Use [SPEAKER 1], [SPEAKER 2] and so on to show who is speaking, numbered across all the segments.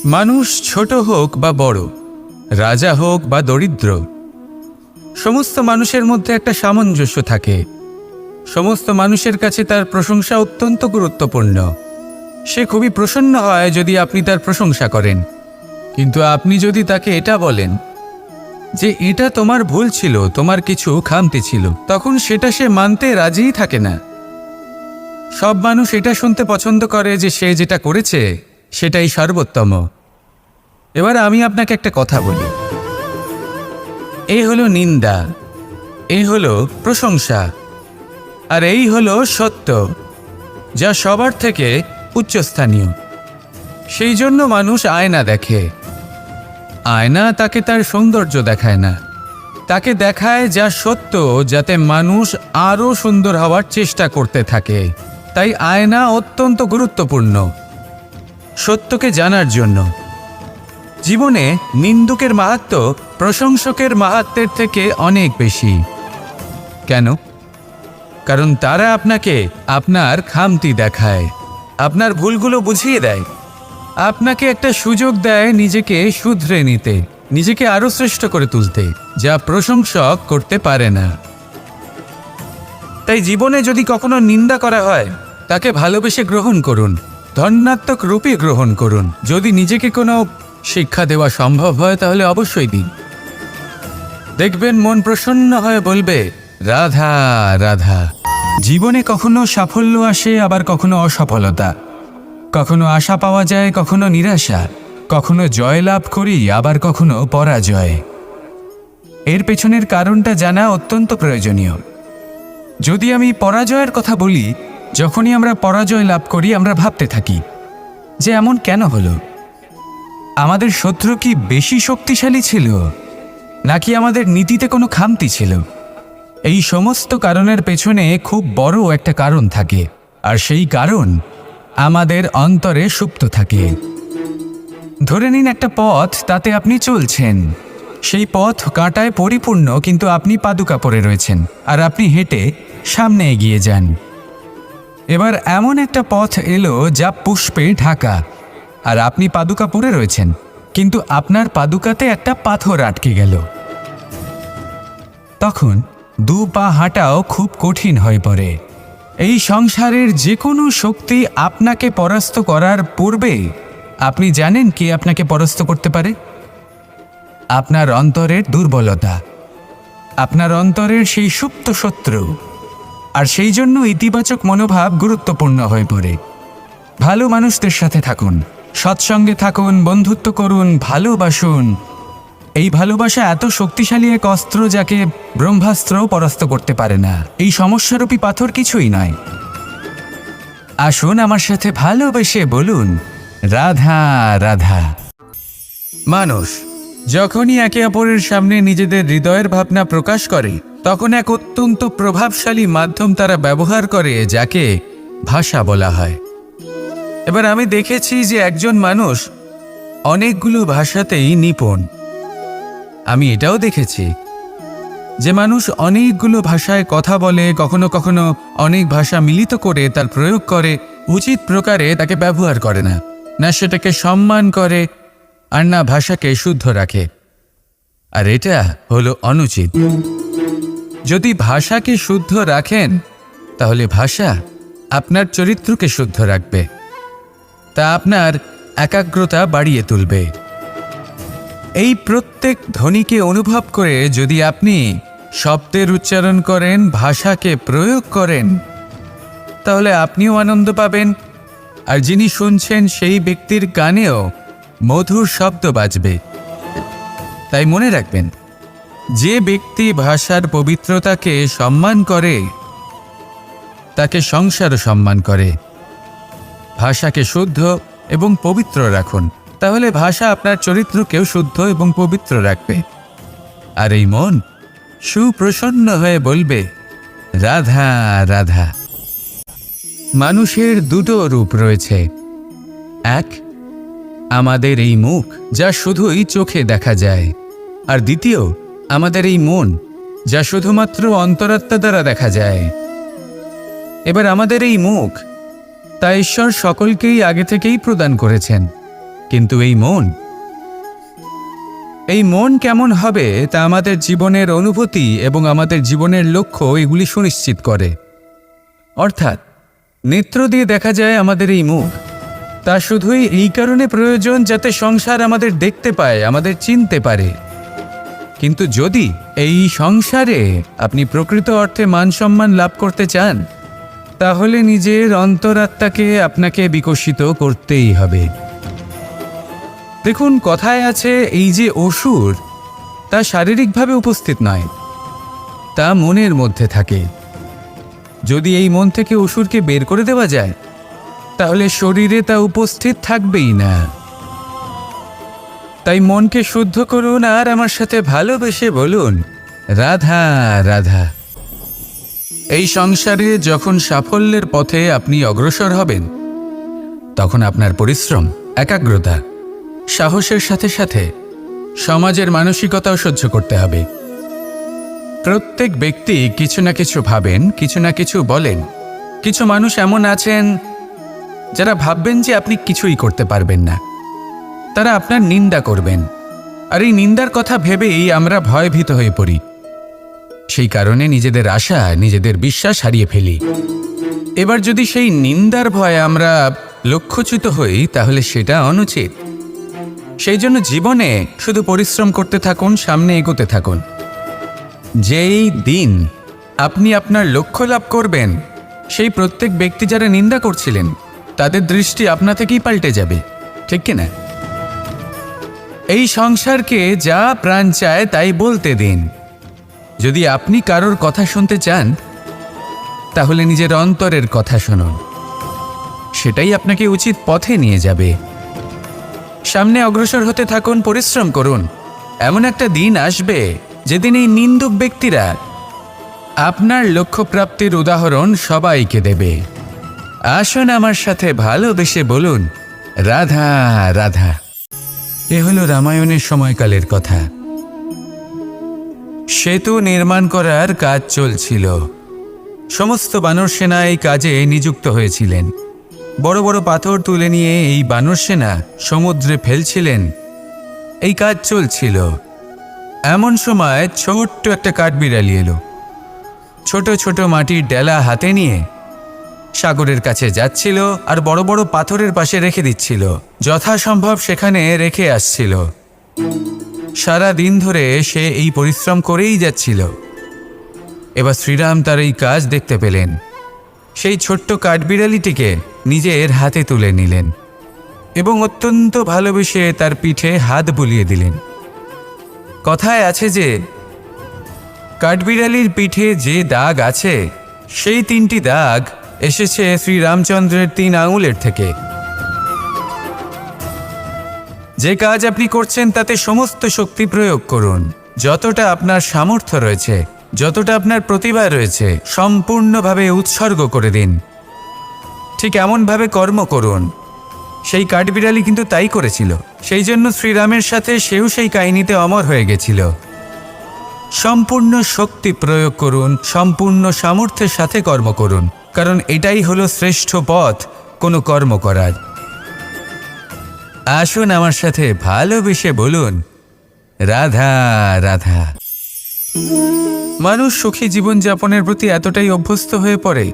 [SPEAKER 1] মানুষ ছোট হোক বা বড়, রাজা হোক বা দরিদ্র, সমস্ত মানুষের মধ্যে একটা সামঞ্জস্য থাকে। সমস্ত মানুষের কাছে তার প্রশংসা অত্যন্ত গুরুত্বপূর্ণ। সে খুবই প্রসন্ন হয় যদি আপনি তার প্রশংসা করেন, কিন্তু আপনি যদি তাকে এটা বলেন যে এটা তোমার ভুল ছিল, তোমার কিছু খামতি ছিল, তখন সেটা সে মানতে রাজিই থাকে না। সব মানুষ এটা শুনতে পছন্দ করে যে সে যেটা করেছে সেটাই সর্বোত্তম। এবার আমি আপনাকে একটা কথা বলি, এই হলো নিন্দা, এই হলো প্রশংসা, আর এই হলো সত্য, যা সবার থেকে উচ্চস্থানীয়। সেই জন্য মানুষ আয়না দেখে। আয়না তাকে তার সৌন্দর্য দেখায় না, তাকে দেখায় যা সত্য, যাতে মানুষ আরও সুন্দর হওয়ার চেষ্টা করতে থাকে। তাই আয়না অত্যন্ত গুরুত্বপূর্ণ সত্যকে জানার জন্য। জীবনে নিন্দুকের মাহাত্ম্য প্রশংসকের মাহাত্ম্যের থেকে অনেক বেশি। কেন? কারণ তারা আপনাকে আপনার খামতি দেখায়, আপনার ভুলগুলো বুঝিয়ে দেয়, আপনাকে একটা সুযোগ দেয় নিজেকে শুধরে নিতে, নিজেকে আরও শ্রেষ্ঠ করে তুলতে, যা প্রশংসক করতে পারে না। তাই জীবনে যদি কখনো নিন্দা করা হয়, তাকে ভালোবেসে গ্রহণ করুন, ধন্যাত্মক রূপে গ্রহণ করুন। যদি নিজেকে কোনো শিক্ষা দেওয়া সম্ভব হয় তাহলে অবশ্যই দিন। দেখবেন মন প্রসন্ন হয়ে বলবে, রাধা রাধা। জীবনে কখনো সাফল্য আসে, আবার কখনো অসফলতা, কখনো আশা পাওয়া যায়, কখনো নিরাশা, কখনো জয় লাভ করি, আবার কখনো পরাজয়। এর পেছনের কারণটা জানা অত্যন্ত প্রয়োজনীয়। যদি আমি পরাজয়ের কথা বলি, যখনই আমরা পরাজয় লাভ করি আমরা ভাবতে থাকি যে এমন কেন হলো? আমাদের শত্রু কি বেশি শক্তিশালী ছিল, নাকি আমাদের নীতিতে কোনো খামতি ছিল? এই সমস্ত কারণের পেছনে খুব বড় একটা কারণ থাকে, আর সেই কারণ আমাদের অন্তরে সুপ্ত থাকে। ধরে নিন একটা পথ, তাতে আপনি চলছেন, সেই পথ কাঁটায় পরিপূর্ণ, কিন্তু আপনি পাদুকা পরে রয়েছেন আর আপনি হেঁটে সামনে এগিয়ে যান। এবার এমন একটা পথ এলো যা পুষ্পে ঢাকা, আর আপনি পাদুকা পরে রয়েছেন, কিন্তু আপনার পাদুকাতে একটা পাথর আটকে গেল। তখন দু পা হাঁটাও খুব কঠিন হয়ে পড়ে। এই সংসারের যে কোনো শক্তি আপনাকে পরাস্ত করার পূর্বে আপনি জানেন কে আপনাকে পরাস্ত করতে পারে? আপনার অন্তরের দুর্বলতা, আপনার অন্তরের সেই সুপ্ত শত্রু। আর সেই জন্য ইতিবাচক মনোভাব গুরুত্বপূর্ণ হয়ে পড়ে। ভালো মানুষদের সাথে থাকুন, সৎসঙ্গে থাকুন, বন্ধুত্ব করুন, ভালোবাসুন। এই ভালোবাসা এত শক্তিশালী এক অস্ত্র যাকে ব্রহ্মাস্ত্রও পরাস্ত করতে পারে না। এই সমস্যারূপী পাথর কিছুই নয়। আসুন আমার সাথে ভালোবেসে বলুন, রাধা রাধা। মানুষ যখনই একে অপরের সামনে নিজেদের হৃদয়ের ভাবনা প্রকাশ করে, তখন এক অত্যন্ত প্রভাবশালী মাধ্যম তারা ব্যবহার করে, যাকে ভাষা বলা হয়। এবার আমি দেখেছি যে একজন মানুষ অনেকগুলো ভাষাতেই নিপুণ। আমি এটাও দেখেছি যে মানুষ অনেকগুলো ভাষায় কথা বলে, কখনো কখনো অনেক ভাষা মিলিত করে তার প্রয়োগ করে, উচিত প্রকারে তাকে ব্যবহার করে না, না সেটাকে সম্মান করে, আর না ভাষাকে শুদ্ধ রাখে। আর এটা হলো অনুচিত। যদি ভাষাকে শুদ্ধ রাখেন, তাহলে ভাষা আপনার চরিত্রকে শুদ্ধ রাখবে, তা আপনার একাগ্রতা বাড়িয়ে তুলবে। এই প্রত্যেক ধ্বনিকে অনুভব করে যদি আপনি শব্দের উচ্চারণ করেন, ভাষাকে প্রয়োগ করেন, তাহলে আপনিও আনন্দ পাবেন, আর যিনি শুনছেন সেই ব্যক্তির কানেও মধুর শব্দ বাজবে। তাই মনে রাখবেন, যে ব্যক্তি ভাষার পবিত্রতাকে সম্মান করে, তাকে সংসারও সম্মান করে। ভাষাকে শুদ্ধ এবং পবিত্র রাখুন, তাহলে ভাষা আপনার চরিত্রকেও শুদ্ধ এবং পবিত্র রাখবে। আর এই মন সুপ্রসন্ন হয়ে বলবে, রাধা রাধা। মানুষের দুটো রূপ রয়েছে। এক, আমাদের এই মুখ, যা শুধুই চোখে দেখা যায়, আর দ্বিতীয়, আমাদের এই মন, যা শুধুমাত্র অন্তরাত্মা দ্বারা দেখা যায়। এবার আমাদের এই মুখ, তা ঈশ্বর সকলকেই আগে থেকেই প্রদান করেছেন। কিন্তু এই মন কেমন হবে তা আমাদের জীবনের অনুভূতি এবং আমাদের জীবনের লক্ষ্য এগুলি সুনিশ্চিত করে। অর্থাৎ নেত্র দিয়ে দেখা যায় আমাদের এই মুখ, তা শুধুই এই কারণে প্রয়োজন যাতে সংসার আমাদের দেখতে পায়, আমাদের চিনতে পারে। কিন্তু যদি এই সংসারে আপনি প্রকৃত অর্থে মান সম্মান লাভ করতে চান, তাহলে নিজের অন্তরাত্মাকে আপনাকে বিকশিত করতেই হবে। দেখুন, কথায় আছে এই যে অসুর, তা শারীরিকভাবে উপস্থিত নয়, তা মনের মধ্যে থাকে। যদি এই মন থেকে অসুরকে বের করে দেওয়া যায়, তাহলে শরীরে তা উপস্থিত থাকবেই না। তাই মনকে শুদ্ধ করুন আর আমার সাথে ভালোবেসে বলুন, রাধা রাধা। এই সংসারে যখন সাফল্যের পথে আপনি অগ্রসর হবেন, তখন আপনার পরিশ্রম, একাগ্রতা, সাহসের সাথে সাথে সমাজের মানসিকতাও সহ্য করতে হবে। প্রত্যেক ব্যক্তি কিছু না কিছু ভাবেন, কিছু না কিছু বলেন। কিছু মানুষ এমন আছেন যারা ভাববেন যে আপনি কিছুই করতে পারবেন না, তারা আপনার নিন্দা করবেন। আর এই নিন্দার কথা ভেবেই আমরা ভয়ভীত হয়ে পড়ি। সেই কারণে নিজেদের আশা, নিজেদের বিশ্বাস হারিয়ে ফেলি। এবার যদি সেই নিন্দার ভয়ে আমরা লক্ষ্যচ্যুত হই, তাহলে সেটা অনুচিত। সেই জন্য জীবনে শুধু পরিশ্রম করতে থাকুন, সামনে এগোতে থাকুন। যেই দিন আপনি আপনার লক্ষ্য লাভ করবেন, সেই প্রত্যেক ব্যক্তি যারা নিন্দা করছিলেন, তাদের দৃষ্টি আপনা থেকেই পাল্টে যাবে, ঠিক কিনা? এই সংসারকে যা প্রাণ চায় তাই বলতে দিন। যদি আপনি কারোর কথা শুনতে চান, তাহলে নিজের অন্তরের কথা শুনুন। সেটাই আপনাকে উচিত পথে নিয়ে যাবে। সামনে অগ্রসর হতে থাকুন, পরিশ্রম করুন। এমন একটা দিন আসবে যেদিন এই নিন্দুক ব্যক্তিরা আপনার লক্ষ্যপ্রাপ্তির উদাহরণ সবাইকে দেবে। আসুন আমার সাথে ভালোবেসে বলুন, রাধা রাধা। এ হলো রামায়ণের সময়কালের কথা। সেতু নির্মাণ করার কাজ চলছিল। সমস্ত বানর সেনা এই কাজে নিযুক্ত হয়েছিলেন। বড় বড় পাথর তুলে নিয়ে এই বানর সেনা সমুদ্রে ফেলছিলেন। এই কাজ চলছিল। এমন সময় ছোট্ট একটা কাঠবিড়ালি এলো। ছোট ছোট মাটির ডেলা হাতে নিয়ে সাগরের কাছে যাচ্ছিল আর বড় বড় পাথরের পাশে রেখে দিচ্ছিল। যথাসম্ভব সেখানে রেখে আসছিল। সারা দিন ধরে সে এই পরিশ্রম করেই যাচ্ছিল। এবার শ্রীরাম তার এই কাজ দেখতে পেলেন। সেই ছোট্ট কাঠবিড়ালিটিকে নিজের হাতে তুলে নিলেন এবং অত্যন্ত ভালোবেসে তার পিঠে হাত বুলিয়ে দিলেন। কথায় আছে যে কাঠবিড়ালির পিঠে যে দাগ আছে, সেই 3টি দাগ এসেছে শ্রীরামচন্দ্রের 3 আঙুলের থেকে। যে কাজ আপনি করছেন তাতে সমস্ত শক্তি প্রয়োগ করুন। যতটা আপনার সামর্থ্য রয়েছে, যতটা আপনার প্রতিভা রয়েছে, সম্পূর্ণভাবে উৎসর্গ করে দিন। ঠিক এমনভাবে কর্ম করুন। সেই কাঠবিড়ালি কিন্তু তাই করেছিল। সেই জন্য শ্রীরামের সাথে সেও সেই কাহিনীতে অমর হয়ে গেছিল। সম্পূর্ণ শক্তি প্রয়োগ করুন, সম্পূর্ণ সামর্থ্যের সাথে কর্ম করুন, কারণ এটাই হলো শ্রেষ্ঠ পথ কোনো কর্ম করার। আসুন আমার সাথে ভালোবেসে বলুন, রাধা রাধা। মানুষ সুখী জীবনযাপনের প্রতি এতটাই অভ্যস্ত হয়ে পড়ে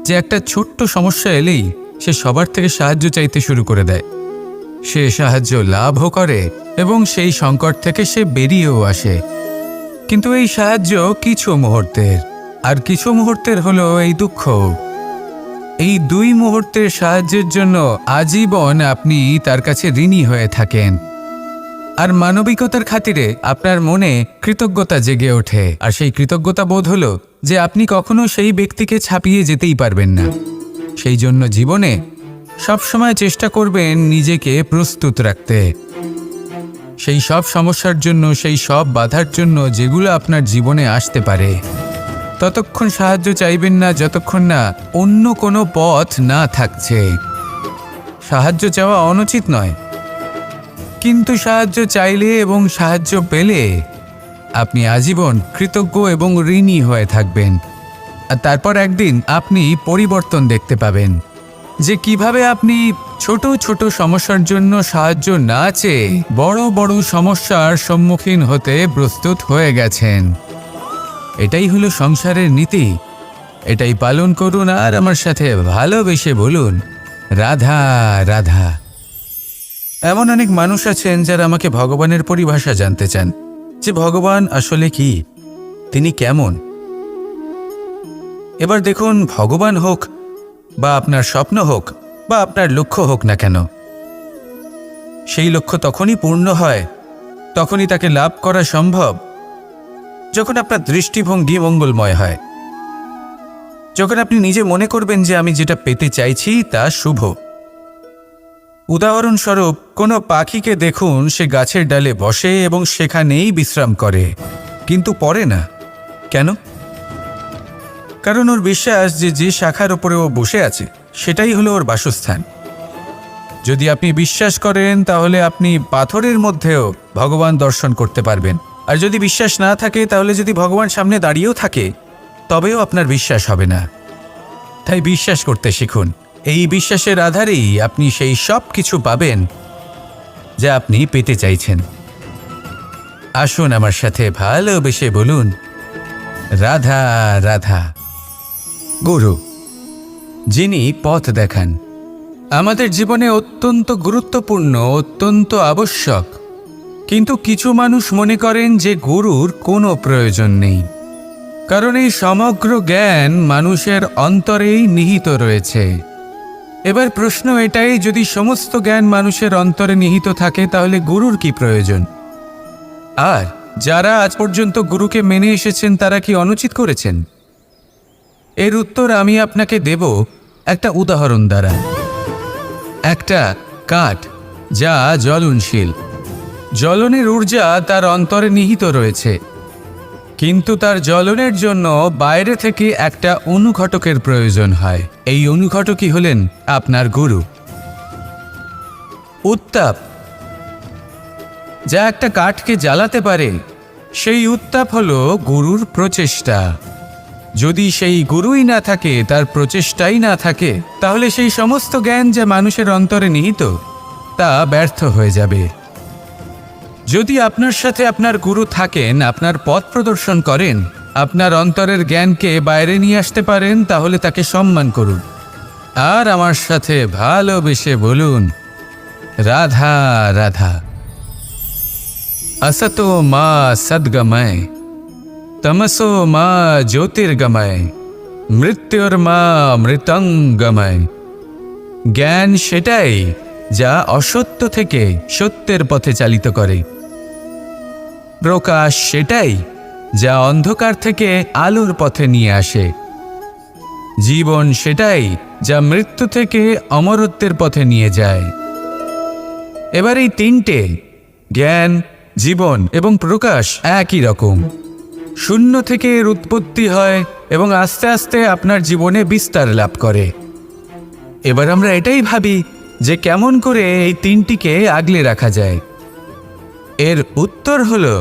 [SPEAKER 1] যে একটা ছোট্ট সমস্যা এলেই সে সবার থেকে সাহায্য চাইতে শুরু করে দেয়। সে সাহায্য লাভও করে এবং সেই সংকট থেকে সে বেরিয়েও আসে। কিন্তু এই সাহায্য কিছু মুহূর্তের, আর কিছু মুহূর্তের হলো এই দুঃখ। এই 2 মুহূর্তের সাহায্যের জন্য আজীবন আপনি তার কাছে ঋণী হয়ে থাকেন। আর মানবিকতার খাতিরে আপনার মনে কৃতজ্ঞতা জেগে ওঠে। আর সেই কৃতজ্ঞতা বোধ হলো যে আপনি কখনো সেই ব্যক্তিকে ছাপিয়ে যেতেই পারবেন না। সেই জন্য জীবনে সবসময় চেষ্টা করবেন নিজেকে প্রস্তুত রাখতে। সেই সব সমস্যার জন্য, সেই সব বাধার জন্য যেগুলো আপনার জীবনে আসতে পারে। ততক্ষণ সাহায্য চাইবেন না যতক্ষণ না অন্য কোনো পথ না থাকছে। সাহায্য চাওয়া অনুচিত নয়, কিন্তু সাহায্য চাইলে এবং সাহায্য পেলে আপনি আজীবন কৃতজ্ঞ এবং ঋণী হয়ে থাকবেন। আর তারপর একদিন আপনি পরিবর্তন দেখতে পাবেন। যে কিভাবে আপনি ছোট ছোট সমস্যার জন্য সাহায্য না চেয়ে বড় বড় সমস্যার সম্মুখীন হতে প্রস্তুত হয়ে গেছেন। এটাই হলো সংসারের নীতি। এটাই পালন করুন আর আমার সাথে ভালোবেসে বলুন, রাধা রাধা। এমন অনেক মানুষ আছেন যারা আমাকে ভগবানের পরিভাষা জানতে চান, যে ভগবান আসলে কি, তিনি কেমন। এবার দেখুন, ভগবান হোক বা আপনার স্বপ্ন হোক বা আপনার লক্ষ্য হোক না কেন, সেই লক্ষ্য তখনই পূর্ণ হয়, তখনই তাকে লাভ করা সম্ভব যখন আপনার দৃষ্টিভঙ্গি মঙ্গলময় হয়, যখন আপনি নিজে মনে করবেন যে আমি যেটা পেতে চাইছি তা শুভ। উদাহরণস্বরূপ, কোনো পাখিকে দেখুন, সে গাছের ডালে বসে এবং সেখানেই বিশ্রাম করে, কিন্তু পড়ে না। কেন? কারণ ওর বিশ্বাস যে যে শাখার ওপরে ও বসে আছে সেটাই হলো ওর বাসস্থান। যদি আপনি বিশ্বাস করেন তাহলে আপনি পাথরের মধ্যেও ভগবান দর্শন করতে পারবেন। আর যদি বিশ্বাস না থাকে, তাহলে যদি ভগবান সামনে দাঁড়িয়েও থাকে তবেও আপনার বিশ্বাস হবে না। তাই বিশ্বাস করতে শিখুন। এই বিশ্বাসের আধারেই আপনি সেই সব কিছু পাবেন যা আপনি পেতে চাইছেন। আসুন আমার সাথে ভালোবেসে বলুন, রাধা রাধা। গুরু, যিনি পথ দেখান, আমাদের জীবনে অত্যন্ত গুরুত্বপূর্ণ, অত্যন্ত আবশ্যক। কিন্তু কিছু মানুষ মনে করেন যে গুরুর কোনো প্রয়োজন নেই, কারণ এই সমগ্র জ্ঞান মানুষের অন্তরেই নিহিত রয়েছে। এবার প্রশ্ন এটাই, যদি সমস্ত জ্ঞান মানুষের অন্তরে নিহিত থাকে তাহলে গুরুর কি প্রয়োজন? আর যারা আজ পর্যন্ত গুরুকে মেনে এসেছেন তারা কি অনুচিত করেছেন? এর উত্তর আমি আপনাকে দেব একটা উদাহরণ দ্বারা। একটা কাঠ যা জ্বলনশীল, জ্বলনের ঊর্জা তার অন্তরে নিহিত রয়েছে, কিন্তু তার জ্বলনের জন্য বাইরে থেকে একটা অনুঘটকের প্রয়োজন হয়। এই অনুঘটকই হলেন আপনার গুরু। উত্তাপ যা একটা কাঠকে জ্বালাতে পারে, সেই উত্তাপ হলো গুরুর প্রচেষ্টা। যদি সেই গুরুই না থাকে, তার প্রচেষ্টাই না থাকে, তাহলে সেই সমস্ত জ্ঞান যা মানুষের অন্তরে নিহিত তা ব্যর্থ হয়ে যাবে। যদি আপনার সাথে আপনার গুরু থাকেন, আপনার পথ প্রদর্শন করেন, আপনার অন্তরের জ্ঞানকে বাইরে নিয়ে আসতে পারেন, তাহলে তাকে সম্মান করুন আর আমার সাথে ভালোবেসে বলুন, রাধা রাধা। असतो मा सद्गमय, तमसो मा ज्योतिर्गमय, মৃত্যুর্মা মৃতঙ্গময়। জ্ঞান সেটাই যা অসত্য থেকে সত্যের পথে চালিত করে। প্রকাশ সেটাই যা অন্ধকার থেকে আলোর পথে নিয়ে আসে। জীবন সেটাই যা মৃত্যু থেকে অমরত্বের পথে নিয়ে যায়। এবার এই তিনটে, জ্ঞান, জীবন এবং প্রকাশ, একই রকম। শূন্য থেকে এর উৎপত্তি হয় এবং আস্তে আস্তে আপনার জীবনে বিস্তার লাভ করে। এবার আমরা এটাই ভাবি যে কেমন করে এই তিনটিকে আগলে রাখা যায়। এর উত্তর হলো,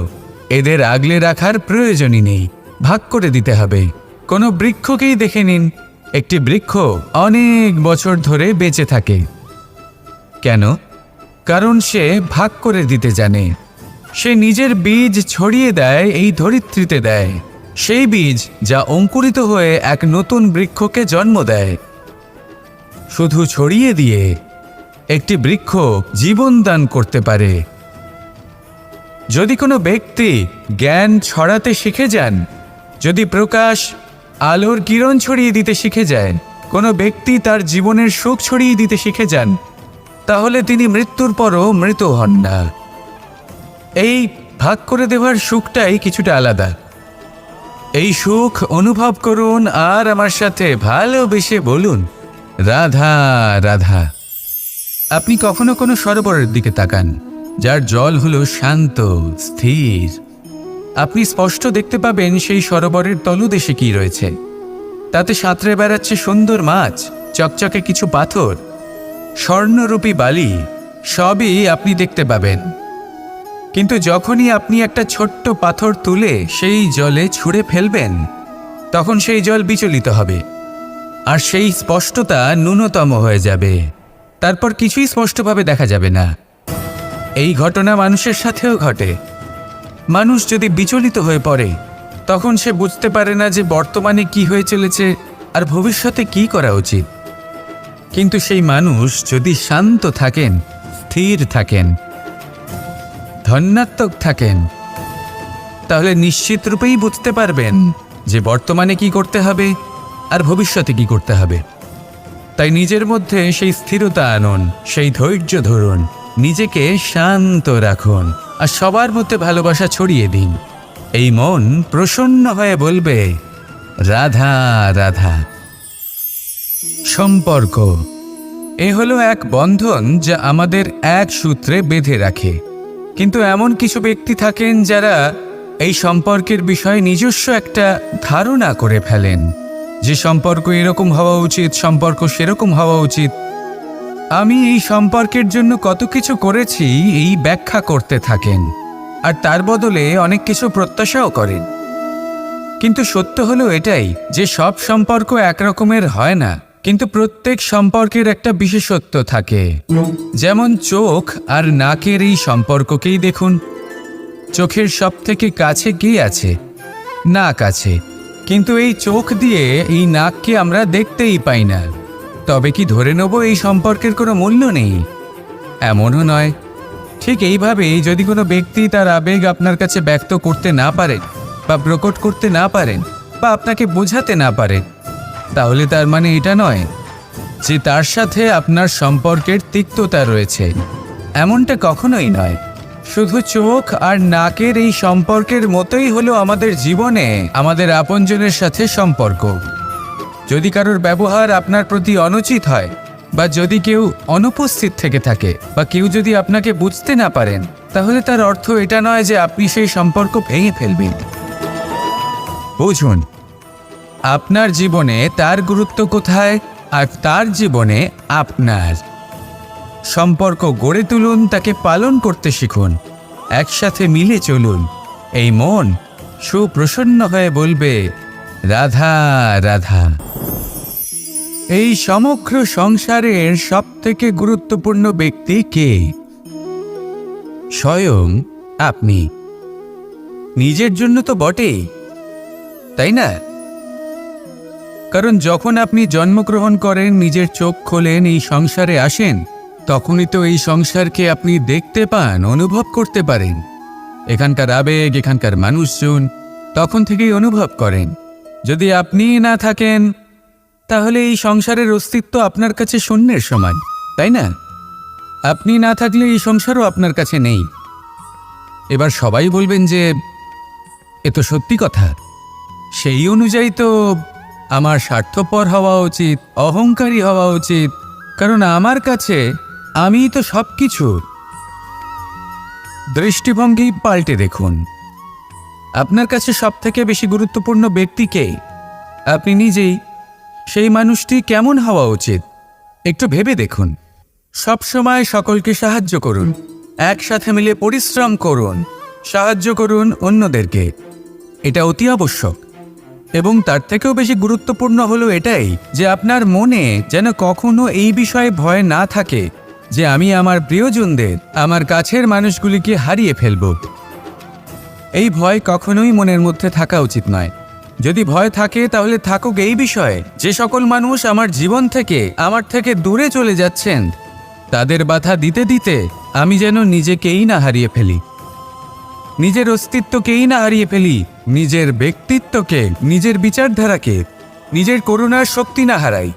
[SPEAKER 1] এদের আগলে রাখার প্রয়োজনই নেই, ভাগ করে দিতে হবে। কোনো বৃক্ষকেই দেখে নিন, একটি বৃক্ষ অনেক বছর ধরে বেঁচে থাকে। কেন? কারণ সে ভাগ করে দিতে জানে। সে নিজের বীজ ছড়িয়ে দেয়, এই ধরিত্রীতে দেয়, সেই বীজ যা অঙ্কুরিত হয়ে এক নতুন বৃক্ষকে জন্ম দেয়। শুধু ছড়িয়ে দিয়ে একটি বৃক্ষ জীবন দান করতে পারে। যদি কোনো ব্যক্তি জ্ঞান ছড়াতে শিখে যান, যদি প্রকাশ, আলোর কিরণ ছড়িয়ে দিতে শিখে যায়, কোনো ব্যক্তি তার জীবনের সুখ ছড়িয়ে দিতে শিখে যান, তাহলে তিনি মৃত্যুর পরও মৃত হন না। এই ভাগ করে দেওয়ার সুখটাই কিছুটা আলাদা। এই সুখ অনুভব করুন আর আমার সাথে ভালোবেসে বলুন, রাধা রাধা। আপনি কখনো কোনো সরোবরের দিকে তাকান, যার জল হলো শান্ত, স্থির। আপনি স্পষ্ট দেখতে পাবেন সেই সরোবরের তলদেশে কি রয়েছে। তাতে সাঁতরে বেড়াচ্ছে সুন্দর মাছ, চকচকে কিছু পাথর, স্বর্ণরূপী বালি, সবই আপনি দেখতে পাবেন। কিন্তু যখনই আপনি একটা ছোট্ট পাথর তুলে সেই জলে ছুঁড়ে ফেলবেন, তখন সেই জল বিচলিত হবে। আর সেই স্পষ্টতা ন্যূনতম হয়ে যাবে। তারপর কিছুই স্পষ্টভাবে দেখা যাবে না। এই ঘটনা মানুষের সাথেও ঘটে। মানুষ যদি বিচলিত হয়ে পড়ে, তখন সে বুঝতে পারে না যে বর্তমানে কি হয়ে চলেছে আর ভবিষ্যতে কি করা উচিত। কিন্তু সেই মানুষ যদি শান্ত থাকেন, স্থির থাকেন, ধন্যাত্মক থাকেন, তাহলে নিশ্চিত রূপেই বুঝতে পারবেন যে বর্তমানে কি করতে হবে আর ভবিষ্যতে কি করতে হবে। তাই নিজের মধ্যে সেই স্থিরতা আনুন, সেই ধৈর্য ধরুন, নিজেকে শান্ত রাখুন আর সবার মধ্যে ভালোবাসা ছড়িয়ে দিন। এই মন প্রসন্ন হয়ে বলবে, রাধা রাধা। সম্পর্ক এ হলো এক বন্ধন যা আমাদের এক সূত্রে বেঁধে রাখে। কিন্তু এমন কিছু ব্যক্তি থাকেন যারা এই সম্পর্কের বিষয়ে নিজস্ব একটা ধারণা করে ফেলেন যে সম্পর্ক এরকম হওয়া উচিত, সম্পর্ক সেরকম হওয়া উচিত। আমি এই সম্পর্কের জন্য কত কিছু করেছি এই ব্যাখ্যা করতে থাকেন আর তার বদলে অনেক কিছু প্রত্যাশাও করেন। কিন্তু সত্য হলো এটাই যে সব সম্পর্ক একরকমের হয় না, কিন্তু প্রত্যেক সম্পর্কের একটা বিশেষত্ব থাকে। যেমন চোখ আর নাকের এই সম্পর্ককেই দেখুন। চোখের সব থেকে কাছে কে আছে? নাক আছে। কিন্তু এই চোখ দিয়ে এই নাককে আমরা দেখতেই পাই না। তবে কি ধরে নেব এই সম্পর্কের কোনো মূল্য নেই? এমনও নয়। ঠিক এইভাবেই যদি কোনো ব্যক্তি তার আবেগ আপনার কাছে ব্যক্ত করতে না পারে বা প্রকট করতে না পারেন বা আপনাকে বোঝাতে না পারে, তাহলে তার মানে এটা নয় যে তার সাথে আপনার সম্পর্কের তিক্ততা রয়েছে। এমনটা কখনোই নয়। শুধু চোখ আর নাকের এই সম্পর্কের মতোই হলো আমাদের জীবনে আমাদের আপনজনের সাথে সম্পর্ক। যদি কারোর ব্যবহার আপনার প্রতি অনুচিত হয় বা যদি কেউ অনুপস্থিত থেকে থাকে বা কেউ যদি আপনাকে বুঝতে না পারেন, তাহলে তার অর্থ এটা নয় যে আপনি সেই সম্পর্ক ভেঙে ফেলবেন। বুঝুন, আপনার জীবনে তার গুরুত্ব কোথায় আর তার জীবনে আপনার। সম্পর্ক গড়ে তুলুন, তাকে পালন করতে শিখুন, একসাথে মিলে চলুন। এই মন সুপ্রসন্ন হয়ে বলবে, রাধা রাধা। এই সমগ্র সংসারের সবথেকে গুরুত্বপূর্ণ ব্যক্তি কে? স্বয়ং আপনি। নিজের জন্য তো বটেই, তাই না? কারণ যখন আপনি জন্মগ্রহণ করেন, নিজের চোখ খোলেন, এই সংসারে আসেন, তখনই তো এই সংসারকে আপনি দেখতে পান, অনুভব করতে পারেন। এখানকার আবেগ, এখানকার মানুষজন তখন থেকেই অনুভব করেন। যদি আপনি না থাকেন, তাহলে এই সংসারের অস্তিত্ব আপনার কাছে শূন্যের সমান, তাই না? আপনি না থাকলে এই সংসারও আপনার কাছে নেই। এবার সবাই বলবেন যে এ তো সত্যি কথা। সেই অনুযায়ী তো আমার স্বার্থপর হওয়া উচিত, অহংকারী হওয়া উচিত, কারণ আমার কাছে আমিই তো সব কিছু। দৃষ্টিভঙ্গি পাল্টে দেখুন। আপনার কাছে সবথেকে বেশি গুরুত্বপূর্ণ ব্যক্তি কে? আপনি নিজেই। সেই মানুষটি কেমন হওয়া উচিত একটু ভেবে দেখুন। সবসময় সকলকে সাহায্য করুন, একসাথে মিলে পরিশ্রম করুন, সাহায্য করুন অন্যদেরকে। এটা অতি আবশ্যক। এবং তার থেকেও বেশি গুরুত্বপূর্ণ হলো এটাই যে আপনার মনে যেন কখনো এই বিষয়ে ভয় না থাকে যে আমি আমার প্রিয়জনদের, আমার কাছের মানুষগুলিকে হারিয়ে ফেলব। এই ভয় কখনোই মনের মধ্যে থাকা উচিত নয়। যদি ভয় থাকে তাহলে থাকুক এই বিষয়ে যে সকল মানুষ আমার জীবন থেকে, আমার থেকে দূরে চলে যাচ্ছেন, তাদের বাধা দিতে দিতে আমি যেন নিজেকেই না হারিয়ে ফেলি, নিজের অস্তিত্বকেই না হারিয়ে ফেলি, নিজের ব্যক্তিত্বকে, নিজের বিচারধারাকে, নিজের করুণার শক্তি না হারাই।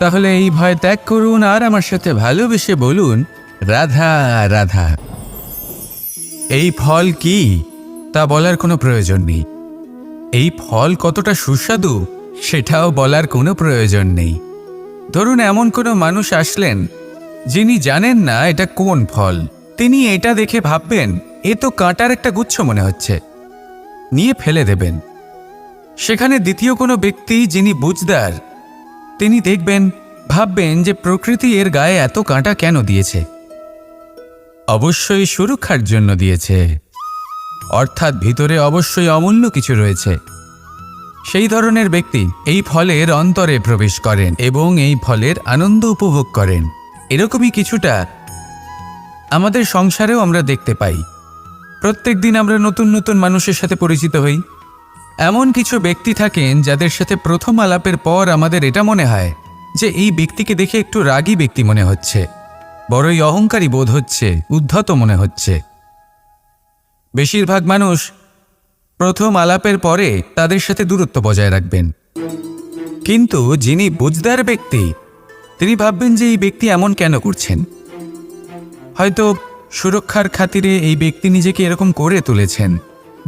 [SPEAKER 1] তাহলে এই ভয় ত্যাগ করুন আর আমার সাথে ভালোবেসে বলুন, রাধা রাধা। এই ফল কি তা বলার কোনো প্রয়োজন নেই। এই ফল কতটা সুস্বাদু সেটাও বলার কোনো প্রয়োজন নেই। ধরুন এমন কোনো মানুষ আসলেন যিনি জানেন না এটা কোন ফল। তিনি এটা দেখে ভাববেন এ তো কাঁটার একটা গুচ্ছ মনে হচ্ছে, নিয়ে ফেলে দেবেন। সেখানে দ্বিতীয় কোনো ব্যক্তি যিনি বুঝদার, তিনি দেখবেন, ভাববেন যে প্রকৃতি এর গায়ে এত কাঁটা কেন দিয়েছে? অবশ্যই সুরক্ষার জন্য দিয়েছে, অর্থাৎ ভিতরে অবশ্যই অমূল্য কিছু রয়েছে। সেই ধরনের ব্যক্তি এই ফলের অন্তরে প্রবেশ করেন এবং এই ফলের আনন্দ উপভোগ করেন। এরকমই কিছুটা আমাদের সংসারেও আমরা দেখতে পাই। প্রত্যেক দিন আমরা নতুন নতুন মানুষের সাথে পরিচিত হই। এমন কিছু ব্যক্তি থাকেন যাদের সাথে প্রথম আলাপের পর আমাদের এটা মনে হয় যে এই ব্যক্তিকে দেখে একটু রাগী ব্যক্তি মনে হচ্ছে, বড়ই অহংকারী বোধ হচ্ছে, উদ্ধত মনে হচ্ছে। বেশিরভাগ মানুষ প্রথম আলাপের পরে তাদের সাথে দূরত্ব বজায় রাখবেন, কিন্তু যিনি বুঝদার ব্যক্তি তিনি ভাববেন যে এই ব্যক্তি এমন কেন করছেন। হয়তো সুরক্ষার খাতিরে এই ব্যক্তি নিজেকে এরকম করে তুলেছেন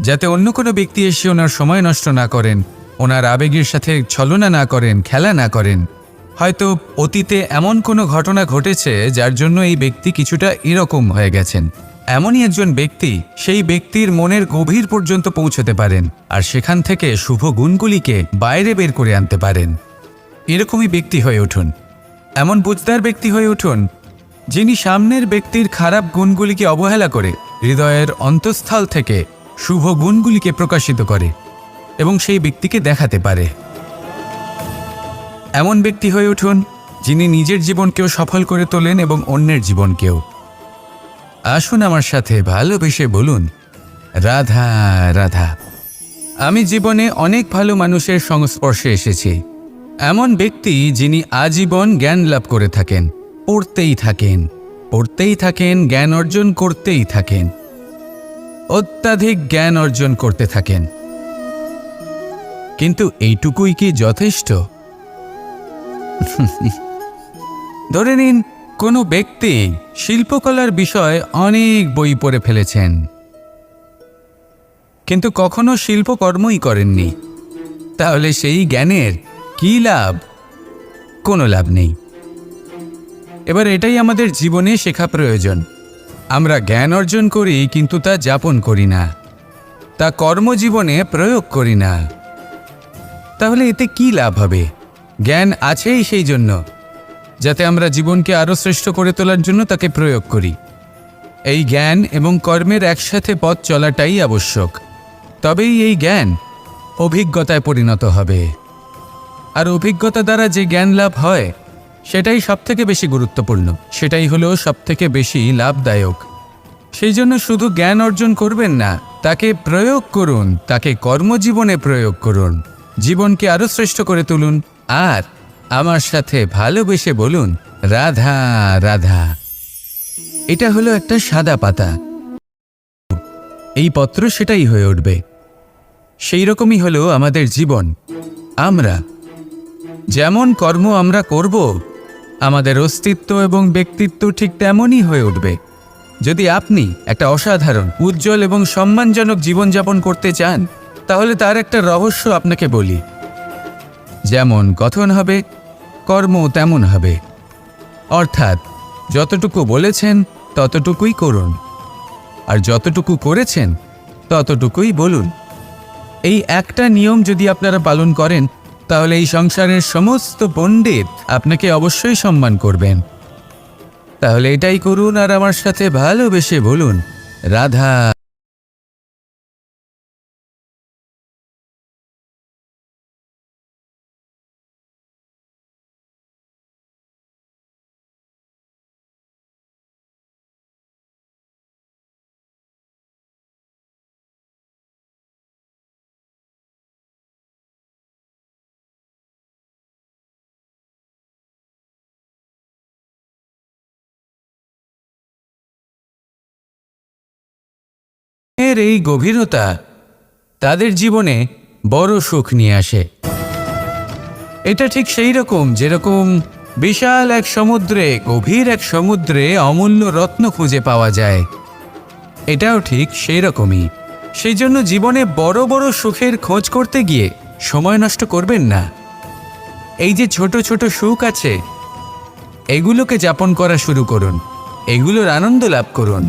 [SPEAKER 1] যাতে অন্য কোনো ব্যক্তি এসে ওনার সময় নষ্ট না করেন, ওনার আবেগের সাথে ছলনা না করেন, খেলা না করেন। হয়তো অতীতে এমন কোনো ঘটনা ঘটেছে যার জন্য এই ব্যক্তি কিছুটা এরকম হয়ে গেছেন। এমনই একজন ব্যক্তি সেই ব্যক্তির মনের গভীর পর্যন্ত পৌঁছতে পারেন আর সেখান থেকে শুভ গুণগুলিকে বাইরে বের করে আনতে পারেন। এরকমই ব্যক্তি হয়ে উঠুন, এমন বুঝদার ব্যক্তি হয়ে উঠুন যিনি সামনের ব্যক্তির খারাপ গুণগুলিকে অবহেলা করে হৃদয়ের অন্তঃস্থল থেকে শুভ গুণগুলিকে প্রকাশিত করে এবং সেই ব্যক্তিকে দেখাতে পারে। এমন ব্যক্তি হয়ে উঠুন যিনি নিজের জীবনকেও সফল করে তোলেন এবং অন্যের জীবনকেও। আসুন আমার সাথে ভালোবেসে বলুন, রাধা রাধা। আমি জীবনে অনেক ভালো মানুষের সংস্পর্শে এসেছি। এমন ব্যক্তি যিনি আজীবন জ্ঞান লাভ করে থাকেন, পড়তেই থাকেন, পড়তেই থাকেন, জ্ঞান অর্জন করতেই থাকেন, অত্যাধিক জ্ঞান অর্জন করতে থাকেন। কিন্তু এইটুকুই কি যথেষ্ট? ধরে নিন কোনো ব্যক্তি শিল্পকলার বিষয়ে অনেক বই পড়ে ফেলেছেন, কিন্তু কখনো শিল্পকর্মই করেননি। তাহলে সেই জ্ঞানের কি লাভ? কোনো লাভ নেই। এবার এটাই আমাদের জীবনে শেখা প্রয়োজন। আমরা জ্ঞান অর্জন করি কিন্তু তা যাপন করি না, তা কর্মজীবনে প্রয়োগ করি না। তাহলে এতে কি লাভ হবে? জ্ঞান আছেই সেই জন্য যাতে আমরা জীবনকে আরও শ্রেষ্ঠ করে তোলার জন্য তাকে প্রয়োগ করি। এই জ্ঞান এবং কর্মের একসাথে পথ চলাটাই আবশ্যক। তবেই এই জ্ঞান অভিজ্ঞতায় পরিণত হবে। আর অভিজ্ঞতা দ্বারা যে জ্ঞান লাভ হয় সেটাই সবথেকে বেশি গুরুত্বপূর্ণ, সেটাই হলো সবথেকে বেশি লাভদায়ক। সেই জন্য শুধু জ্ঞান অর্জন করবেন না, তাকে প্রয়োগ করুন, তাকে কর্মজীবনে প্রয়োগ করুন, জীবনকে আরও শ্রেষ্ঠ করে তুলুন। আর আমার সাথে ভালোবেসে বলুন, রাধা রাধা। এটা হলো একটা সাদা পাতা, এই পত্র সেটাই হয়ে উঠবে। সেই রকমই হলো আমাদের জীবন। আমরা যেমন কর্ম আমরা করব, আমাদের অস্তিত্ব এবং ব্যক্তিত্ব ঠিক তেমনই হয়ে উঠবে। যদি আপনি একটা অসাধারণ, উজ্জ্বল এবং সম্মানজনক জীবনযাপন করতে চান, তাহলে তার একটা রহস্য আপনাকে বলি। যেমন কথন হবে, কর্ম তেমন হবে। অর্থাৎ যতটুকু বলেছেন ততটুকুই করুন, আর যতটুকু করেছেন ততটুকুই বলুন। এই একটা নিয়ম যদি আপনারা পালন করেন, তাহলে এই সংসারের সমস্ত পণ্ডিত আপনাকে অবশ্যই সম্মান করবেন। তাহলে এটাই করুন আর আমার সাথে ভালোবেসে বলুন, রাধা। এর এই গভীরতা তাদের জীবনে বড় সুখ নিয়ে আসে। এটা ঠিক সেই রকম যেরকম বিশাল এক সমুদ্রে, গভীর এক সমুদ্রে অমূল্য রত্ন খুঁজে পাওয়া যায়। এটাও ঠিক সেই রকমই। সেই জন্য জীবনে বড় বড় সুখের খোঁজ করতে গিয়ে সময় নষ্ট করবেন না। এই যে ছোট ছোট সুখ আছে, এগুলোকে যাপন করা শুরু করুন, এগুলোর আনন্দ লাভ করুন,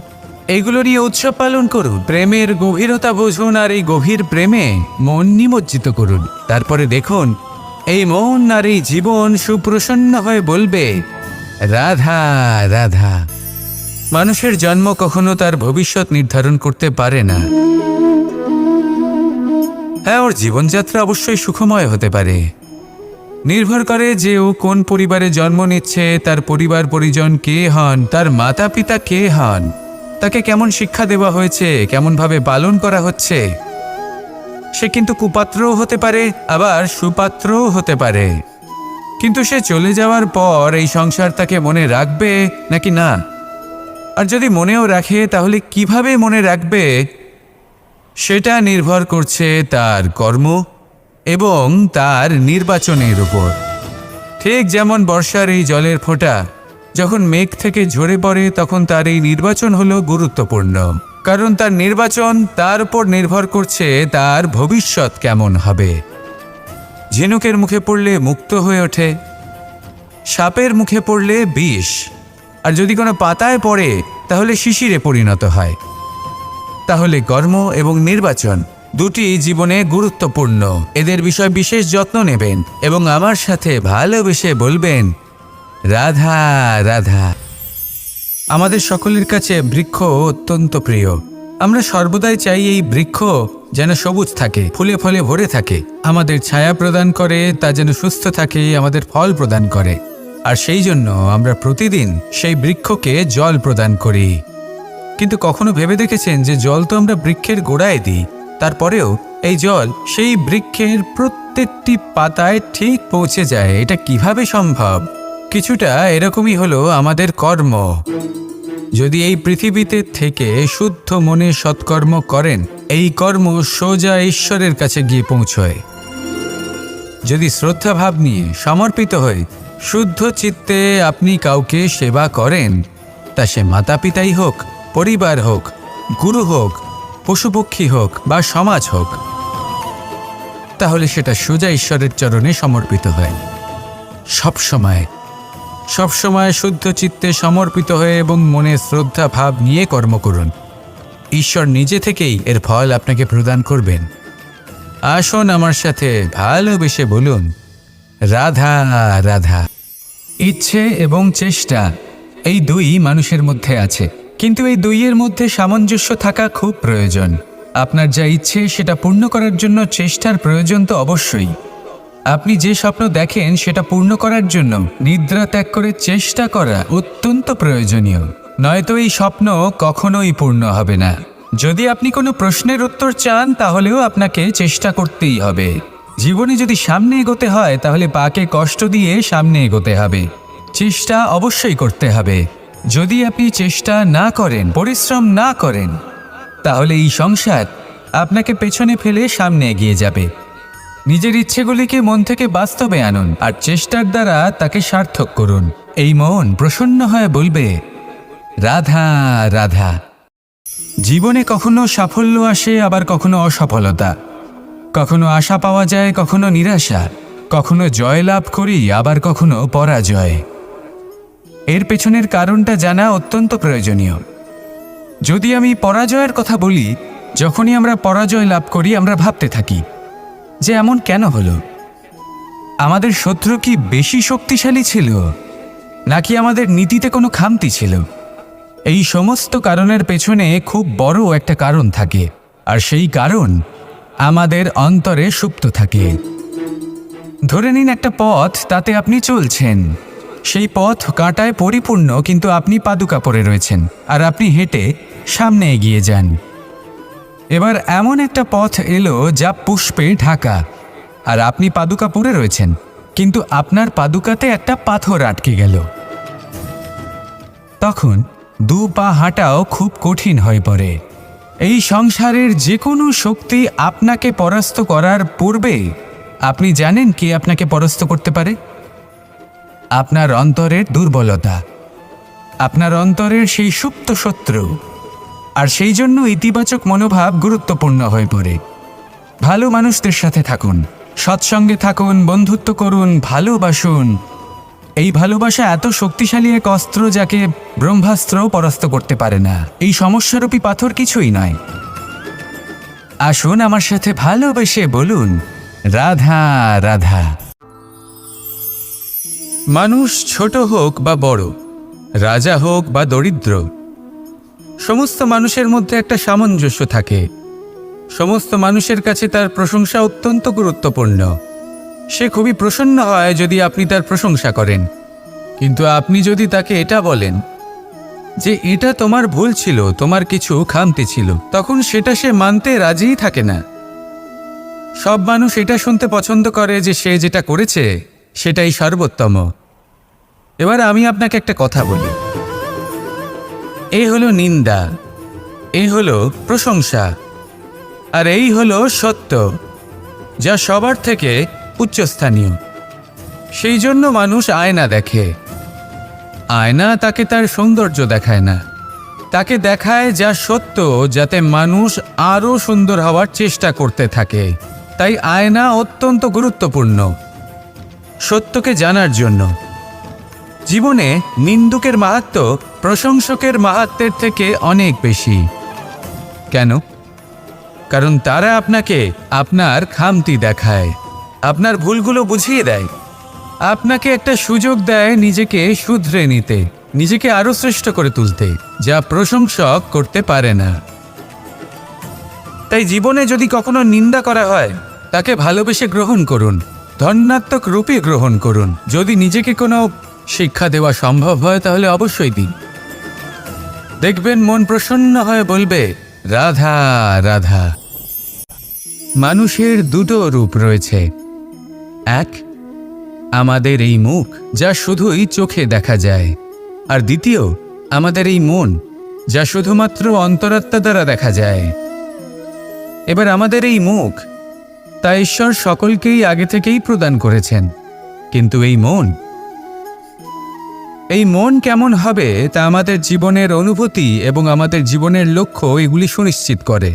[SPEAKER 1] এগুলো নিয়ে উৎসব পালন করুন, প্রেমের গভীরতা বুঝুন আর এই গভীর প্রেমে মন নিমজ্জিত করুন। তারপরে দেখুন এই মন আর এই জীবন সুপ্রসন্ন হয়ে বলবে, রাধা রাধা। মানুষের জন্ম কখনো তার ভবিষ্যৎ নির্ধারণ করতে পারে না। হ্যাঁ, ওর জীবনযাত্রা অবশ্যই সুখময় হতে পারে। নির্ভর করে যে ও কোন পরিবারে জন্ম নিচ্ছে, তার পরিবার পরিজন কে হন, তার মাতা পিতা কে হন, তাকে কেমন শিক্ষা দেওয়া হয়েছে, কেমনভাবে পালন করা হচ্ছে। সে কিন্তু কুপাত্রও হতে পারে, আবার সুপাত্রও হতে পারে। কিন্তু সে চলে যাওয়ার পর এই সংসার তাকে মনে রাখবে নাকি না? আর যদি মনেও রাখে, তাহলে কিভাবে মনে রাখবে সেটা নির্ভর করছে তার কর্ম এবং তার নির্বাচনের উপর। ঠিক যেমন বর্ষার এই জলের ফোঁটা যখন মেঘ থেকে ঝরে পড়ে, তখন তার এই নির্বাচন হলো গুরুত্বপূর্ণ, কারণ তার নির্বাচন তার উপর নির্ভর করছে তার ভবিষ্যৎ কেমন হবে। ঝিনুকের মুখে পড়লে মুক্ত হয়ে ওঠে, সাপের মুখে পড়লে বিষ, আর যদি কোনো পাতায় পড়ে তাহলে শিশিরে পরিণত হয়। তাহলে কর্ম এবং নির্বাচন দুটি জীবনে গুরুত্বপূর্ণ। এদের বিষয়ে বিশেষ যত্ন নেবেন এবং আমার সাথে ভালোবেসে বলবেন, রাধা রাধা। আমাদের সকলের কাছে বৃক্ষ অত্যন্ত প্রিয়। আমরা সর্বদাই চাই এই বৃক্ষ যেন সবুজ থাকে, ফুলে ফলে ভরে থাকে, আমাদের ছায়া প্রদান করে, তা যেন সুস্থ থাকে, আমাদের ফল প্রদান করে। আর সেই জন্য আমরা প্রতিদিন সেই বৃক্ষকে জল প্রদান করি। কিন্তু কখনো ভেবে দেখেছেন যে জল তো আমরা বৃক্ষের গোড়ায় দিই, তারপরেও এই জল সেই বৃক্ষের প্রত্যেকটি পাতায় ঠিক পৌঁছে যায়? এটা কিভাবে সম্ভব? কিছুটা এরকমই হলো আমাদের কর্ম। যদি এই পৃথিবীতে থেকে শুদ্ধ মনে সৎকর্ম করেন, এই কর্ম সোজা ঈশ্বরের কাছে গিয়ে পৌঁছয়। যদি শ্রদ্ধাভাব নিয়ে সমর্পিত হয়ে শুদ্ধ চিত্তে আপনি কাউকে সেবা করেন, তা সে মাতা পিতাই হোক, পরিবার হোক, গুরু হোক, পশুপক্ষী হোক বা সমাজ হোক, তাহলে সেটা সোজা ঈশ্বরের চরণে সমর্পিত হয়। সবসময় শুদ্ধ চিত্তে সমর্পিত হয়ে এবং মনে শ্রদ্ধা ভাব নিয়ে কর্ম করুন। ঈশ্বর নিজে থেকেই এর ফল আপনাকে প্রদান করবেন। আসুন আমার সাথে ভালোবেসে বলুন, রাধা রাধা। ইচ্ছে এবং চেষ্টা এই দুই মানুষের মধ্যে আছে, কিন্তু এই দুইয়ের মধ্যে সামঞ্জস্য থাকা খুব প্রয়োজন। আপনার যা ইচ্ছে সেটা পূর্ণ করার জন্য চেষ্টার প্রয়োজন তো অবশ্যই। আপনি যে স্বপ্ন দেখেন সেটা পূর্ণ করার জন্য নিদ্রা ত্যাগ করে চেষ্টা করা অত্যন্ত প্রয়োজনীয়, নয়তো এই স্বপ্ন কখনোই পূর্ণ হবে না। যদি আপনি কোনো প্রশ্নের উত্তর চান, তাহলেও আপনাকে চেষ্টা করতেই হবে। জীবনে যদি সামনে এগোতে হয়, তাহলে পাকে কষ্ট দিয়ে সামনে এগোতে হবে। চেষ্টা অবশ্যই করতে হবে। যদি আপনি চেষ্টা না করেন, পরিশ্রম না করেন, তাহলে এই সংসার আপনাকে পেছনে ফেলে সামনে এগিয়ে যাবে। নিজের ইচ্ছেগুলিকে মন থেকে বাস্তবে আনুন আর চেষ্টার দ্বারা তাকে সার্থক করুন। এই মন প্রসন্ন হয়ে বলবে, রাধা রাধা। জীবনে কখনো সাফল্য আসে, আবার কখনো অসফলতা, কখনো আশা পাওয়া যায়, কখনো নিরাশা, কখনো জয় লাভ করি, আবার কখনো পরাজয়। এর পেছনের কারণটা জানা অত্যন্ত প্রয়োজনীয়। যদি আমি পরাজয়ের কথা বলি, যখনই আমরা পরাজয় লাভ করি আমরা ভাবতে থাকি যে এমন কেন হলো? আমাদের শত্রু কি বেশি শক্তিশালী ছিল, নাকি আমাদের নীতিতে কোনো খামতি ছিল? এই সমস্ত কারণের পেছনে খুব বড় একটা কারণ থাকে, আর সেই কারণ আমাদের অন্তরে সুপ্ত থাকে। ধরে নিন একটা পথ, তাতে আপনি চলছেন। সেই পথ কাঁটায় পরিপূর্ণ, কিন্তু আপনি পাদুকা পরে রয়েছেন আর আপনি হেঁটে সামনে এগিয়ে যান। এবার এমন একটা পথ এলো যা পুষ্পে ঢাকা, আর আপনি পাদুকা পরে রয়েছেন, কিন্তু আপনার পাদুকাতে একটা পাথর আটকে গেল। তখন দু পা হাঁটাও খুব কঠিন হয়ে পড়ে। এই সংসারের যে কোনো শক্তি আপনাকে পরাস্ত করার পূর্বে আপনি জানেন কে আপনাকে পরাস্ত করতে পারে? আপনার অন্তরের দুর্বলতা, আপনার অন্তরের সেই সুপ্ত শত্রু। আর সেই জন্য ইতিবাচক মনোভাব গুরুত্বপূর্ণ হয়ে পড়ে। ভালো মানুষদের সাথে থাকুন, সৎসঙ্গে থাকুন, বন্ধুত্ব করুন, ভালোবাসুন। এই ভালোবাসা এত শক্তিশালী এক অস্ত্র যাকে ব্রহ্মাস্ত্রও পরাস্ত করতে পারে না। এই সমস্যারূপী পাথর কিছুই নয়। আসুন আমার সাথে ভালোবেসে বলুন, রাধা রাধা। মানুষ ছোট হোক বা বড়, রাজা হোক বা দরিদ্র, সমস্ত মানুষের মধ্যে একটা সামঞ্জস্য থাকে। সমস্ত মানুষের কাছে তার প্রশংসা অত্যন্ত গুরুত্বপূর্ণ। সে খুবই প্রসন্ন হয় যদি আপনি তার প্রশংসা করেন। কিন্তু আপনি যদি তাকে এটা বলেন যে এটা তোমার ভুল ছিল, তোমার কিছু খামতি ছিল, তখন সেটা সে মানতে রাজিই থাকে না। সব মানুষ এটা শুনতে পছন্দ করে যে সে যেটা করেছে সেটাই সর্বোত্তম। এবার আমি আপনাকে একটা কথা বলি, এই হলো নিন্দা, এই হলো প্রশংসা, আর এই হলো সত্য, যা সবার থেকে উচ্চস্থানীয়। সেই জন্য মানুষ আয়না দেখে। আয়না তাকে তার সৌন্দর্য দেখায় না, তাকে দেখায় যা সত্য, যাতে মানুষ আরও সুন্দর হওয়ার চেষ্টা করতে থাকে। তাই আয়না অত্যন্ত গুরুত্বপূর্ণ সত্যকে জানার জন্য। জীবনে নিন্দুকের মাহাত্ম্য প্রশংসকের মাহাত্ম্যের থেকে অনেক বেশি। কেন? কারণ তারা আপনাকে আপনার খামতি দেখায়, আপনার ভুলগুলো বুঝিয়ে দেয়, আপনাকে একটা সুযোগ দেয় নিজেকে শুধরে নিতে, নিজেকে আরও শ্রেষ্ঠ করে তুলতে, যা প্রশংসক করতে পারে না। তাই জীবনে যদি কখনো নিন্দা করা হয়, তাকে ভালোবেসে গ্রহণ করুন, ধন্যাত্মক রূপে গ্রহণ করুন। যদি নিজেকে কোনো শিক্ষা দেওয়া সম্ভব হয় তাহলে অবশ্যই দিন। দেখবেন মন প্রসন্ন হয়ে বলবে, রাধা রাধা। মানুষের দুটো রূপ রয়েছে, এক আমাদের এই মুখ, যা শুধুই চোখে দেখা যায়, আর দ্বিতীয় আমাদের এই মন, যা শুধুমাত্র অন্তরাত্মা দ্বারা দেখা যায়। এবার আমাদের এই মুখ, তা ঈশ্বর সকলকেই আগে থেকেই প্রদান করেছেন। কিন্তু এই মন কেমন হবে তা আমাদের জীবনের অনুভূতি এবং আমাদের জীবনের লক্ষ্য এগুলি সুনিশ্চিত করে।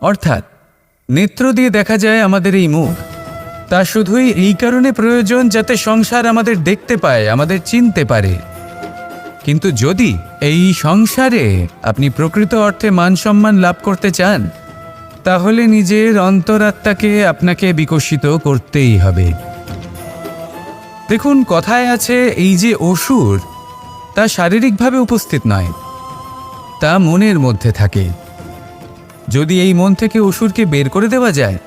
[SPEAKER 1] অর্থাৎ নেত্র দিয়ে দেখা যায় আমাদের এই মুখ, তা শুধুই এই কারণে প্রয়োজন যাতে সংসার আমাদের দেখতে পায়, আমাদের চিনতে পারে। কিন্তু যদি এই সংসারে আপনি প্রকৃত অর্থে মান সম্মান লাভ করতে চান, তাহলে নিজের অন্তরাত্মাকে আপনাকে বিকশিত করতেই হবে। দেখুন, কথায় আছে এই যে অসুর, তা শারীরিকভাবে উপস্থিত নয়, তা মনের মধ্যে থাকে। যদি এই মন থেকে অসুরকে বের করে দেওয়া যায়,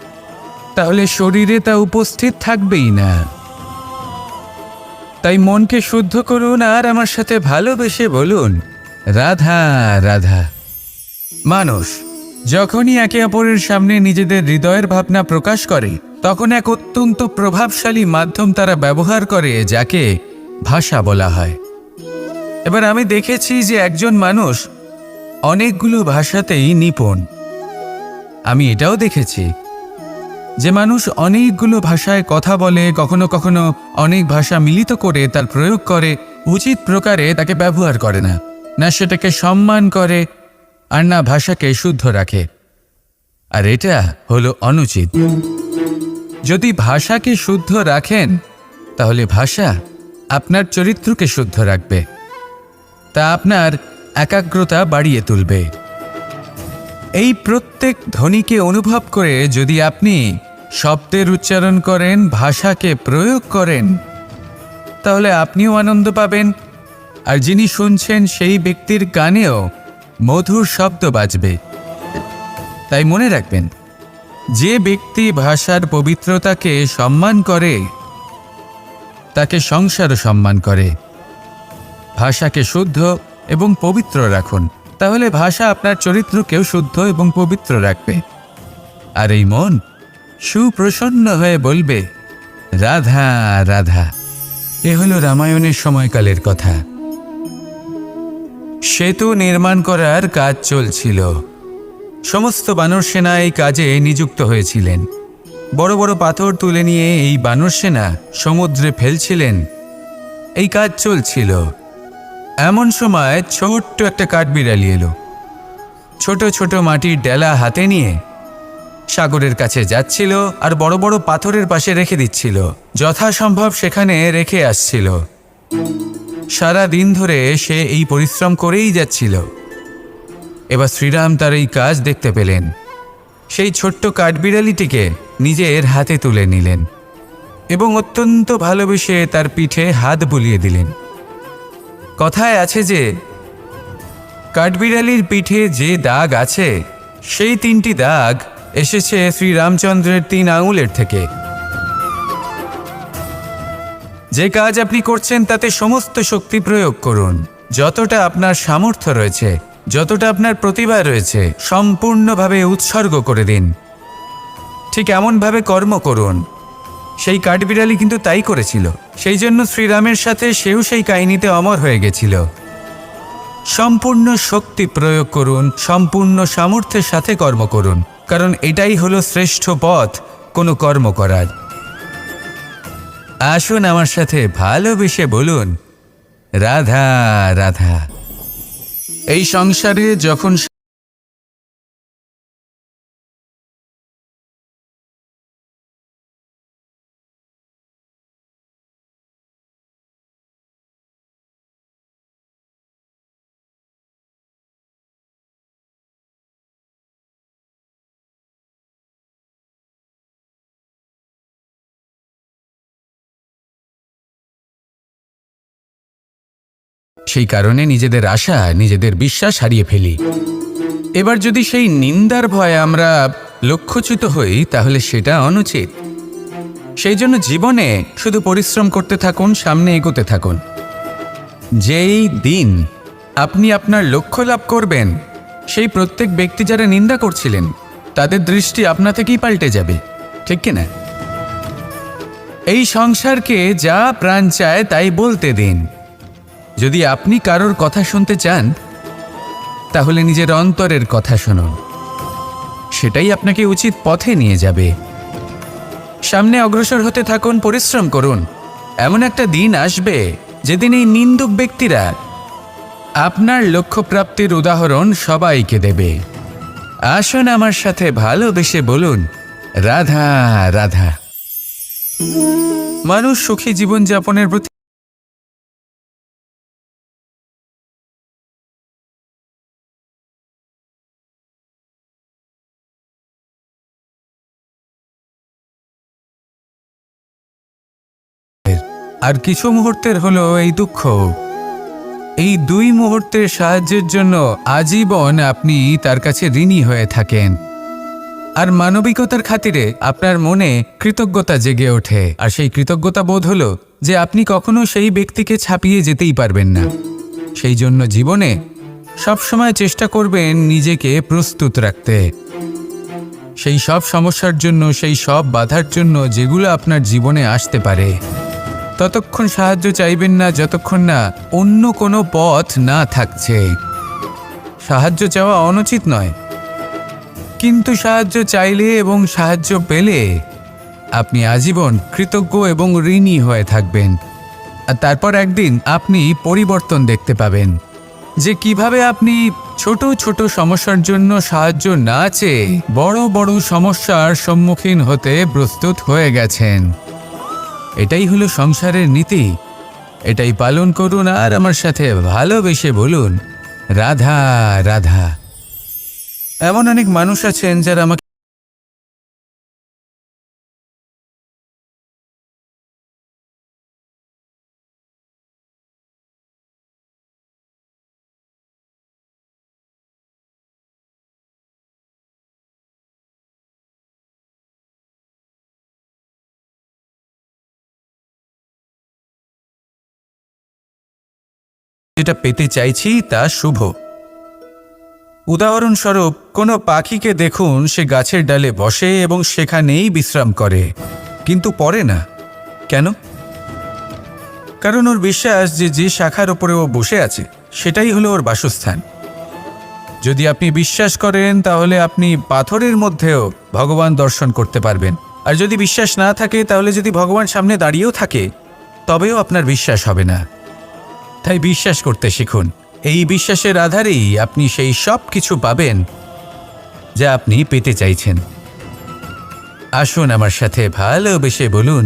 [SPEAKER 1] তাহলে শরীরে তা উপস্থিত থাকবেই না। তাই মনকে শুদ্ধ করুন আর আমার সাথে ভালোবেসে বলুন, রাধা রাধা। মানুষ যখনই একে অপরের সামনে নিজেদের হৃদয়ের ভাবনা প্রকাশ করে, তখন এক অত্যন্ত প্রভাবশালী মাধ্যম তারা ব্যবহার করে, যাকে ভাষা বলা হয়। এবার আমি দেখেছি যে একজন মানুষ অনেকগুলো ভাষাতেই নিপুণ। আমি এটাও দেখেছি যে মানুষ অনেকগুলো ভাষায় কথা বলে, কখনো কখনো অনেক ভাষা মিলিত করে তার প্রয়োগ করে, উচিত প্রকারে তাকে ব্যবহার করে না, না সেটাকে সম্মান করে, আর না ভাষাকে শুদ্ধ রাখে। আর এটা হলো অনুচিত। যদি ভাষাকে শুদ্ধ রাখেন, তাহলে ভাষা আপনার চরিত্রকে শুদ্ধ রাখবে, তা আপনার একাগ্রতা বাড়িয়ে তুলবে। এই প্রত্যেক ধ্বনিকে অনুভব করে যদি আপনি শব্দের উচ্চারণ করেন, ভাষাকে প্রয়োগ করেন, তাহলে আপনিও আনন্দ পাবেন, আর যিনি শুনছেন সেই ব্যক্তির কানেও মধুর শব্দ বাজবে। তাই মনে রাখবেন, যে ব্যক্তি ভাষার পবিত্রতাকে সম্মান করে, তাকে সংসারও সম্মান করে। ভাষাকে শুদ্ধ এবং পবিত্র রাখুন, তাহলে ভাষা আপনার চরিত্রকেও শুদ্ধ এবং পবিত্র রাখবে। আর এই মন সুপ্রসন্ন হয়ে বলবে, রাধা রাধা। এ হলো রামায়ণের সময়কালের কথা। সেতু নির্মাণ করার কাজ চলছিল। সমস্ত বানর সেনা এই কাজে নিযুক্ত হয়েছিলেন। বড় বড় পাথর তুলে নিয়ে এই বানর সেনা সমুদ্রে ফেলছিলেন। এই কাজ চলছিল। এমন সময় ছোট্ট একটা কাঠবিড়ালি এলো। ছোট ছোট মাটির ডেলা হাতে নিয়ে সাগরের কাছে যাচ্ছিল, আর বড় বড় পাথরের পাশে রেখে দিচ্ছিল, যথাসম্ভব সেখানে রেখে আসছিল। সারা দিন ধরে সে এই পরিশ্রম করেই যাচ্ছিল। এবার শ্রীরাম তার এই কাজ দেখতে পেলেন। সেই ছোট্ট কাঠবিড়ালিটিকে নিজের হাতে তুলে নিলেন এবং অত্যন্ত ভালোবেসে তার পিঠে হাত বুলিয়ে দিলেন। কথায় আছে যে কাঠবিড়ালির পিঠে যে দাগ আছে সেই 3টি দাগ এসেছে শ্রীরামচন্দ্রের 3 আঙুলের থেকে। যে কাজ আপনি করছেন তাতে সমস্ত শক্তি প্রয়োগ করুন, যতটা আপনার সামর্থ্য রয়েছে, যতটা আপনার প্রতিভা রয়েছে সম্পূর্ণভাবে উৎসর্গ করে দিন। ঠিক এমনভাবে কর্ম করুন। সেই কাঠবিড়ালি কিন্তু তাই করেছিল, সেই জন্য শ্রীরামের সাথে সেও সেই কাহিনীতে অমর হয়ে গেছিল। সম্পূর্ণ শক্তি প্রয়োগ করুন, সম্পূর্ণ সামর্থ্যের সাথে কর্ম করুন, কারণ এটাই হলো শ্রেষ্ঠ পথ কোনো কর্ম করার। আসুন আমার সাথে ভালোবেসে বলুন, রাধা রাধা। এই সংসারে যখন সেই কারণে নিজেদের আশা, নিজেদের বিশ্বাস হারিয়ে ফেলি। এবার যদি সেই নিন্দার ভয়ে আমরা লক্ষ্যচ্যুত হই, তাহলে সেটা অনুচিত। সেই জন্য জীবনে শুধু পরিশ্রম করতে থাকুন, সামনে এগোতে থাকুন। যেই দিন আপনি আপনার লক্ষ্য লাভ করবেন, সেই প্রত্যেক ব্যক্তি যারা নিন্দা করছিলেন তাদের দৃষ্টি আপনা থেকেই পাল্টে যাবে, ঠিক কিনা? এই সংসারকে যা প্রাণ চায় তাই বলতে দিন। যদি আপনি কারোর কথা শুনতে চান, তাহলে নিজের অন্তরের কথা শুনুন, সেটাই আপনাকে উচিত পথে নিয়ে যাবে। সামনে অগ্রসর হতে থাকুন, পরিশ্রম করুন। এমন একটা দিন আসবে যেদিন এই নিন্দুক ব্যক্তিরা আপনার লক্ষ্যপ্রাপ্তির উদাহরণ সবাইকে দেবে। আসুন আমার সাথে ভালোবেসে বলুন, রাধা রাধা। মানুষ সুখী জীবনযাপনের প্রতি আর কিছু মুহূর্তের হলো এই দুঃখ। এই 2 মুহূর্তের সাহায্যের জন্য আজীবন আপনি তার কাছে ঋণী হয়ে থাকেন। আর মানবিকতার খাতিরে আপনার মনে কৃতজ্ঞতা জেগে ওঠে। আর সেই কৃতজ্ঞতা বোধ হলো যে আপনি কখনো সেই ব্যক্তিকে ছাপিয়ে যেতেই পারবেন না। সেই জন্য জীবনে সবসময় চেষ্টা করবেন নিজেকে প্রস্তুত রাখতে, সেই সব সমস্যার জন্য, সেই সব বাধার জন্য যেগুলো আপনার জীবনে আসতে পারে। ততক্ষণ সাহায্য চাইবেন না যতক্ষণ না অন্য কোনো পথ না থাকছে। সাহায্য চাওয়া অনুচিত নয়, কিন্তু সাহায্য চাইলে এবং সাহায্য পেলে আপনি আজীবন কৃতজ্ঞ এবং ঋণী হয়ে থাকবেন। আর তারপর একদিন আপনি পরিবর্তন দেখতে পাবেন যে কিভাবে আপনি ছোট ছোট সমস্যার জন্য সাহায্য না চেয়ে বড় বড় সমস্যার সম্মুখীন হতে প্রস্তুত হয়ে গেছেন। এটাই হলো সংসারের নীতি। এটাই পালন করুন আর আমার সাথে ভালোবেসে বলুন, রাধা রাধা। এমন অনেক মানুষ আছেন যারা আমাকে যেটা পেতে চাইছি তা শুভ। উদাহরণস্বরূপ কোনো পাখিকে দেখুন, সে গাছের ডালে বসে এবং সেখানেই বিশ্রাম করে, কিন্তু পড়ে না। কেন? কারণ ওর বিশ্বাস যে যে শাখার ওপরে ও বসে আছে সেটাই হলো ওর বাসস্থান। যদি আপনি বিশ্বাস করেন তাহলে আপনি পাথরের মধ্যেও ভগবান দর্শন করতে পারবেন। আর যদি বিশ্বাস না থাকে, তাহলে যদি ভগবান সামনে দাঁড়িয়েও থাকে তবেও আপনার বিশ্বাস হবে না। তাই বিশ্বাস করতে শিখুন। এই বিশ্বাসের আধারেই আপনি সেই সব কিছু পাবেন যা আপনি পেতে চাইছেন। আসুন আমার সাথে ভালোবেসে বলুন,